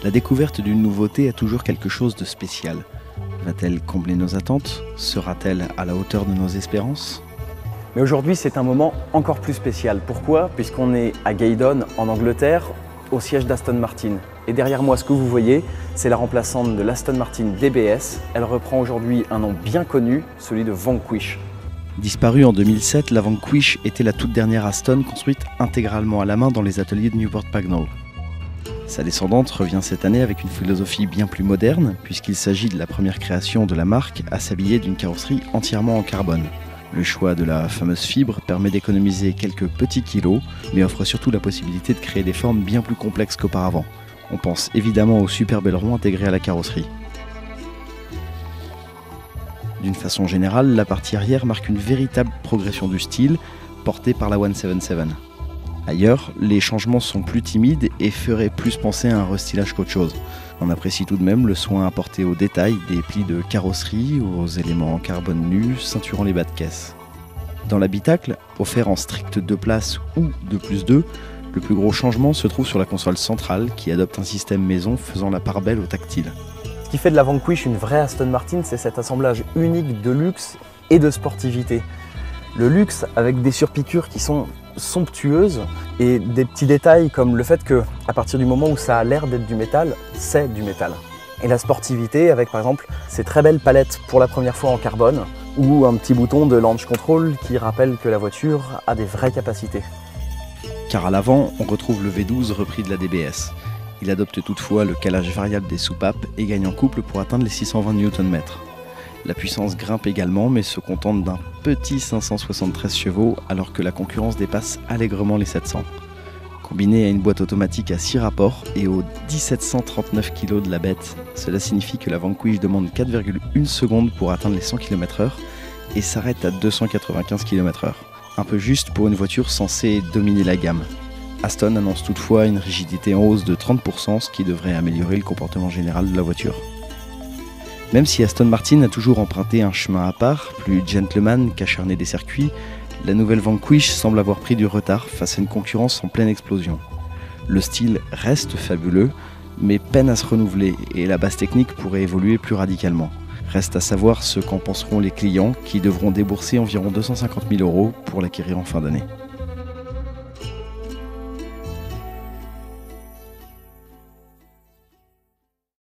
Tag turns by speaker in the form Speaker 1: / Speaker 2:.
Speaker 1: La découverte d'une nouveauté a toujours quelque chose de spécial. Va-t-elle combler nos attentes? Sera-t-elle à la hauteur de nos espérances?
Speaker 2: Mais aujourd'hui, c'est un moment encore plus spécial. Pourquoi? Puisqu'on est à Gaydon, en Angleterre, au siège d'Aston Martin. Et derrière moi, ce que vous voyez, c'est la remplaçante de l'Aston Martin DBS. Elle reprend aujourd'hui un nom bien connu, celui de Vanquish.
Speaker 1: Disparue en 2007, la Vanquish était la toute dernière Aston construite intégralement à la main dans les ateliers de Newport Pagnell. Sa descendante revient cette année avec une philosophie bien plus moderne, puisqu'il s'agit de la première création de la marque à s'habiller d'une carrosserie entièrement en carbone. Le choix de la fameuse fibre permet d'économiser quelques petits kilos, mais offre surtout la possibilité de créer des formes bien plus complexes qu'auparavant. On pense évidemment aux superbes ailerons intégrés à la carrosserie. D'une façon générale, la partie arrière marque une véritable progression du style, portée par la 177. Ailleurs, les changements sont plus timides et feraient plus penser à un restylage qu'autre chose. On apprécie tout de même le soin apporté aux détails des plis de carrosserie, aux éléments en carbone nus ceinturant les bas de caisse. Dans l'habitacle, offert en strict 2 places ou 2+2, le plus gros changement se trouve sur la console centrale qui adopte un système maison faisant la part belle au tactile.
Speaker 2: Ce qui fait de la Vanquish une vraie Aston Martin, c'est cet assemblage unique de luxe et de sportivité. Le luxe avec des surpiqûres qui sont somptueuses et des petits détails comme le fait que, à partir du moment où ça a l'air d'être du métal, c'est du métal. Et la sportivité avec par exemple ces très belles palettes pour la première fois en carbone ou un petit bouton de launch control qui rappelle que la voiture a des vraies capacités.
Speaker 1: Car à l'avant, on retrouve le V12 repris de la DBS. Il adopte toutefois le calage variable des soupapes et gagne en couple pour atteindre les 620 Nm. La puissance grimpe également, mais se contente d'un petit 573 chevaux, alors que la concurrence dépasse allègrement les 700. Combiné à une boîte automatique à 6 rapports et aux 1739 kg de la bête, cela signifie que la Vanquish demande 4,1 secondes pour atteindre les 100 km/h et s'arrête à 295 km/h. Un peu juste pour une voiture censée dominer la gamme. Aston annonce toutefois une rigidité en hausse de 30%, ce qui devrait améliorer le comportement général de la voiture. Même si Aston Martin a toujours emprunté un chemin à part, plus gentleman qu'acharné des circuits, la nouvelle Vanquish semble avoir pris du retard face à une concurrence en pleine explosion. Le style reste fabuleux, mais peine à se renouveler et la base technique pourrait évoluer plus radicalement. Reste à savoir ce qu'en penseront les clients qui devront débourser environ 250 000 € pour l'acquérir en fin d'année.